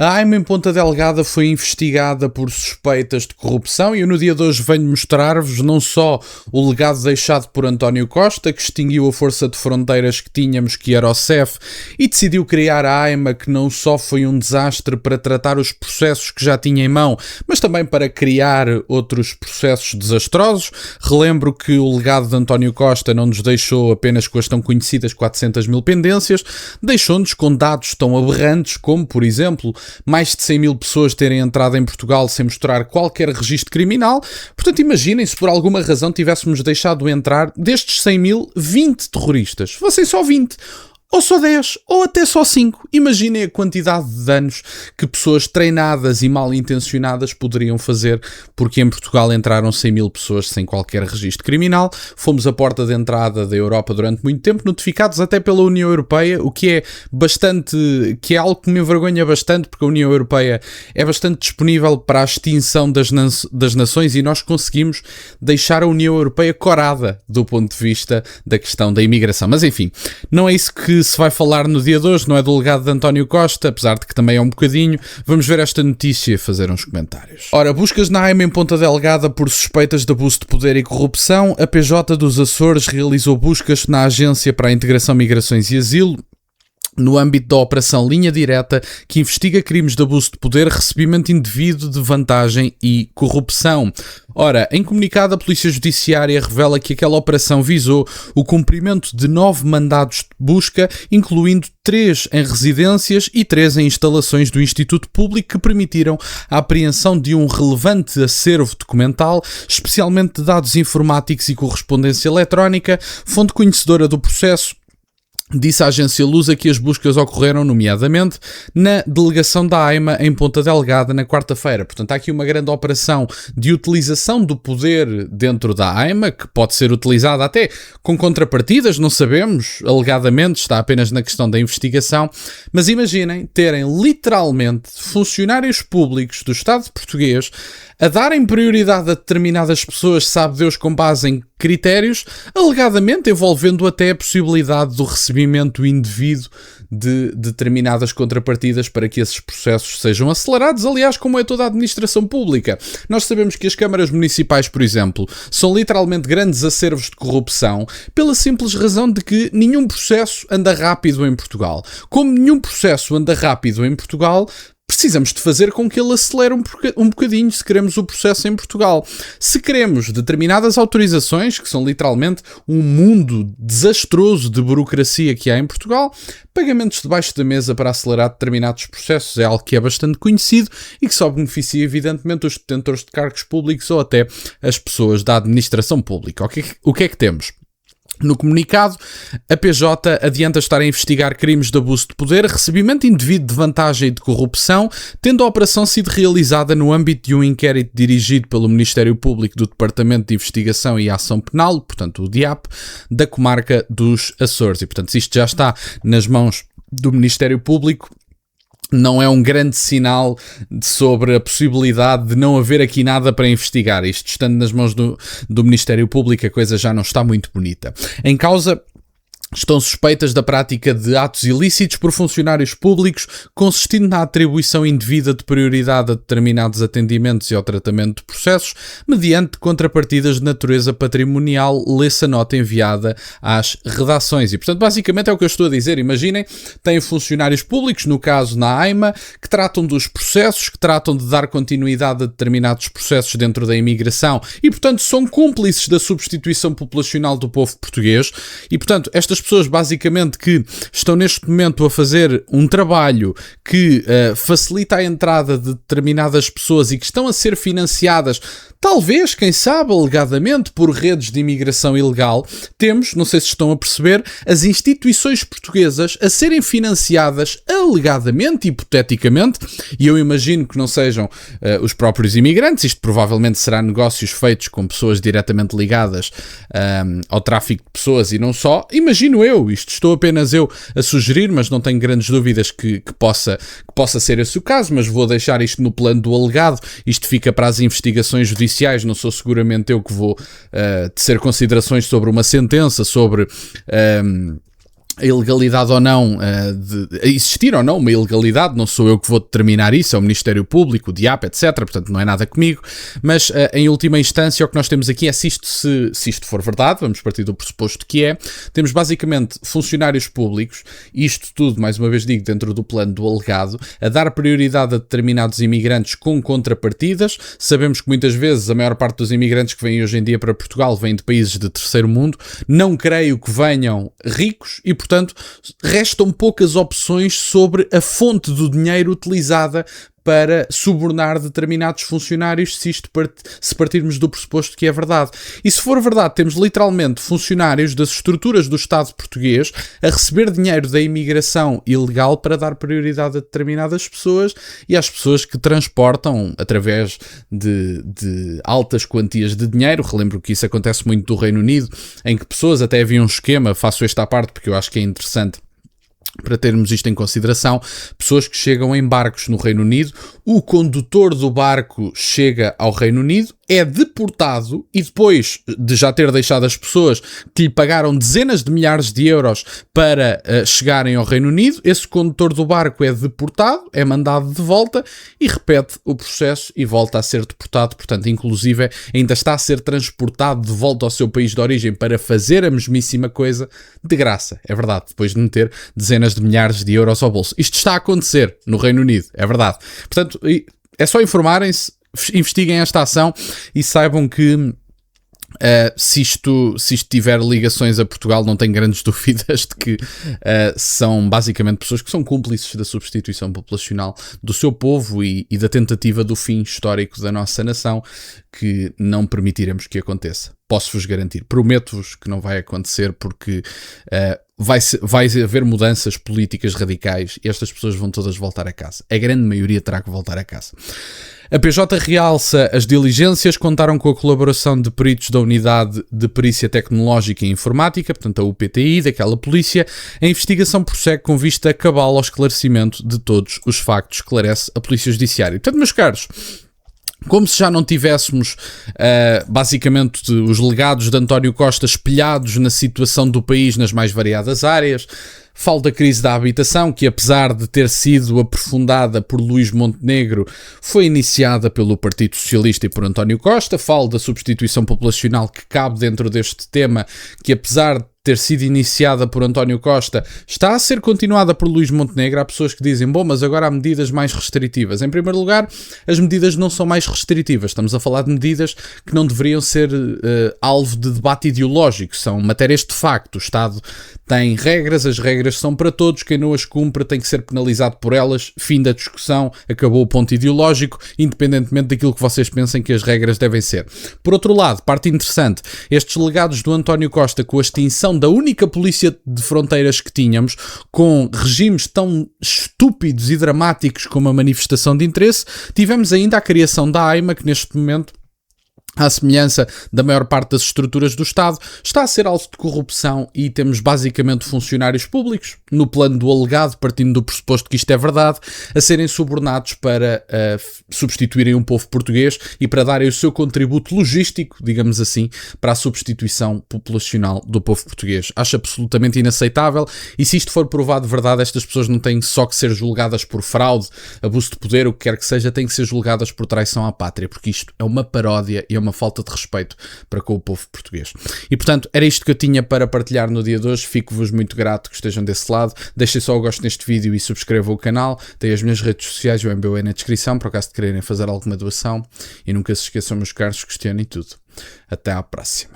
A AIMA em Ponta Delgada foi investigada por suspeitas de corrupção e eu no dia de hoje venho mostrar-vos não só o legado deixado por António Costa, que extinguiu a força de fronteiras que tínhamos, que era o CEF, e decidiu criar a AIMA, que não só foi um desastre para tratar os processos que já tinha em mão, mas também para criar outros processos desastrosos. Relembro que o legado de António Costa não nos deixou apenas com as tão conhecidas 400 mil pendências, deixou-nos com dados tão aberrantes como, por exemplo, mais de 100 mil pessoas terem entrado em Portugal sem mostrar qualquer registro criminal. Portanto, imaginem se por alguma razão tivéssemos deixado entrar destes 100 mil, 20 terroristas. Fossem só 20. Ou só 10, ou até só 5. Imaginem a quantidade de danos que pessoas treinadas e mal intencionadas poderiam fazer, porque em Portugal entraram 100 mil pessoas sem qualquer registro criminal. Fomos a porta de entrada da Europa durante muito tempo, notificados até pela União Europeia, o que é algo que me envergonha bastante, porque a União Europeia é bastante disponível para a extinção das nações e nós conseguimos deixar a União Europeia corada do ponto de vista da questão da imigração. Mas enfim, não é isso que se vai falar no dia de hoje, não é do legado de António Costa, apesar de que também é um bocadinho. Vamos ver esta notícia e fazer uns comentários. Ora, buscas na AIMA em Ponta Delgada por suspeitas de abuso de poder e corrupção. A PJ dos Açores realizou buscas na Agência para a Integração, Migrações e Asilo, no âmbito da Operação Linha Direta, que investiga crimes de abuso de poder, recebimento indevido de vantagem e corrupção. Ora, em comunicado, a Polícia Judiciária revela que aquela operação visou o cumprimento de 9 mandados de busca, incluindo 3 em residências e 3 em instalações do Instituto Público, que permitiram a apreensão de um relevante acervo documental, especialmente de dados informáticos e correspondência eletrónica. Fonte conhecedora do processo disse à agência Lusa que as buscas ocorreram, nomeadamente, na delegação da AIMA em Ponta Delgada na quarta-feira. Portanto, há aqui uma grande operação de utilização do poder dentro da AIMA, que pode ser utilizada até com contrapartidas, não sabemos, alegadamente, está apenas na questão da investigação. Mas imaginem terem literalmente funcionários públicos do Estado português a darem prioridade a determinadas pessoas, sabe Deus, com base em critérios, alegadamente envolvendo até a possibilidade do recebimento indevido de determinadas contrapartidas para que esses processos sejam acelerados, aliás, como é toda a administração pública. Nós sabemos que as câmaras municipais, por exemplo, são literalmente grandes acervos de corrupção, pela simples razão de que nenhum processo anda rápido em Portugal. Como nenhum processo anda rápido em Portugal, precisamos de fazer com que ele acelere um bocadinho se queremos o processo em Portugal. Se queremos determinadas autorizações, que são literalmente um mundo desastroso de burocracia que há em Portugal, pagamentos debaixo da mesa para acelerar determinados processos é algo que é bastante conhecido e que só beneficia evidentemente os detentores de cargos públicos ou até as pessoas da administração pública. O que é que temos? No comunicado, a PJ adianta estar a investigar crimes de abuso de poder, recebimento indevido de vantagem e de corrupção, tendo a operação sido realizada no âmbito de um inquérito dirigido pelo Ministério Público do Departamento de Investigação e Ação Penal, portanto o DIAP, da comarca dos Açores. E portanto, se isto já está nas mãos do Ministério Público, não é um grande sinal sobre a possibilidade de não haver aqui nada para investigar. Isto estando nas mãos do Ministério Público, a coisa já não está muito bonita. Em causa estão suspeitas da prática de atos ilícitos por funcionários públicos, consistindo na atribuição indevida de prioridade a determinados atendimentos e ao tratamento de processos, mediante contrapartidas de natureza patrimonial, lê-se a nota enviada às redações. E, portanto, basicamente é o que eu estou a dizer. Imaginem, têm funcionários públicos, no caso na AIMA, que tratam dos processos, que tratam de dar continuidade a determinados processos dentro da imigração e, portanto, são cúmplices da substituição populacional do povo português. E, portanto, estas pessoas basicamente que estão neste momento a fazer um trabalho que facilita a entrada de determinadas pessoas e que estão a ser financiadas, talvez, quem sabe, alegadamente, por redes de imigração ilegal. Temos, não sei se estão a perceber, as instituições portuguesas a serem financiadas alegadamente, hipoteticamente, e eu imagino que não sejam os próprios imigrantes. Isto provavelmente será negócios feitos com pessoas diretamente ligadas ao tráfico de pessoas e não só. Imagino isto estou apenas eu a sugerir, mas não tenho grandes dúvidas que possa ser esse o caso, mas vou deixar isto no plano do alegado. Isto fica para as investigações judiciais, não sou seguramente eu que vou tecer considerações sobre uma sentença, sobre a ilegalidade ou não, de existir ou não uma ilegalidade, não sou eu que vou determinar isso, é o Ministério Público, o DIAP, etc, portanto não é nada comigo, mas em última instância o que nós temos aqui é se isto for verdade, vamos partir do pressuposto que temos basicamente funcionários públicos, isto tudo, mais uma vez digo, dentro do plano do alegado, a dar prioridade a determinados imigrantes com contrapartidas. Sabemos que muitas vezes a maior parte dos imigrantes que vêm hoje em dia para Portugal vêm de países de terceiro mundo, não creio que venham ricos e, portanto, restam poucas opções sobre a fonte do dinheiro utilizada para subornar determinados funcionários, se partirmos do pressuposto que é verdade. E se for verdade, temos literalmente funcionários das estruturas do Estado português a receber dinheiro da imigração ilegal para dar prioridade a determinadas pessoas e às pessoas que transportam através de altas quantias de dinheiro. Relembro que isso acontece muito do Reino Unido, em que pessoas, até havia um esquema, faço esta à parte porque eu acho que é interessante para termos isto em consideração, pessoas que chegam em barcos no Reino Unido, o condutor do barco chega ao Reino Unido, é deportado e depois de já ter deixado as pessoas que lhe pagaram dezenas de milhares de euros para chegarem ao Reino Unido, esse condutor do barco é deportado, é mandado de volta e repete o processo e volta a ser deportado, portanto, inclusive ainda está a ser transportado de volta ao seu país de origem para fazer a mesmíssima coisa de graça, é verdade, depois de meter dezenas de milhares de euros ao bolso. Isto está a acontecer no Reino Unido, é verdade. Portanto, é só informarem-se, investiguem esta ação e saibam que se isto tiver ligações a Portugal, não tenho grandes dúvidas de que são basicamente pessoas que são cúmplices da substituição populacional do seu povo e da tentativa do fim histórico da nossa nação, que não permitiremos que aconteça. Posso-vos garantir, prometo-vos que não vai acontecer, porque vai haver mudanças políticas radicais e estas pessoas vão todas voltar a casa. A grande maioria terá que voltar a casa. A PJ realça as diligências, contaram com a colaboração de peritos da Unidade de Perícia Tecnológica e Informática, portanto a UPTI, daquela polícia. A investigação prossegue com vista cabal ao esclarecimento de todos os factos, esclarece a Polícia Judiciária. Portanto, meus caros, como se já não tivéssemos basicamente os legados de António Costa espelhados na situação do país nas mais variadas áreas. Falo da crise da habitação, que apesar de ter sido aprofundada por Luís Montenegro, foi iniciada pelo Partido Socialista e por António Costa. Falo da substituição populacional, que cabe dentro deste tema, que apesar de ter sido iniciada por António Costa, está a ser continuada por Luís Montenegro. Há pessoas que dizem, bom, mas agora há medidas mais restritivas. Em primeiro lugar, as medidas não são mais restritivas. Estamos a falar de medidas que não deveriam ser alvo de debate ideológico. São matérias de facto. O Estado tem regras, as regras são para todos. Quem não as cumpre tem que ser penalizado por elas. Fim da discussão, acabou o ponto ideológico, independentemente daquilo que vocês pensem que as regras devem ser. Por outro lado, parte interessante, estes legados do António Costa com a extinção da única polícia de fronteiras que tínhamos, com regimes tão estúpidos e dramáticos como a manifestação de interesse, tivemos ainda a criação da AIMA, que neste momento, à semelhança da maior parte das estruturas do Estado, está a ser alvo de corrupção e temos basicamente funcionários públicos, no plano do alegado, partindo do pressuposto que isto é verdade, a serem subornados para substituírem um povo português e para darem o seu contributo logístico, digamos assim, para a substituição populacional do povo português. Acho absolutamente inaceitável e se isto for provado de verdade, estas pessoas não têm só que ser julgadas por fraude, abuso de poder, o que quer que seja, têm que ser julgadas por traição à pátria, porque isto é uma paródia e é uma falta de respeito para com o povo português. E portanto, era isto que eu tinha para partilhar no dia de hoje. Fico-vos muito grato que estejam desse lado. Deixem só o gosto neste vídeo e subscrevam o canal. Tem as minhas redes sociais, o MBA na descrição, por acaso de quererem fazer alguma doação. E nunca se esqueçam, meus caros, questionem tudo. Até à próxima.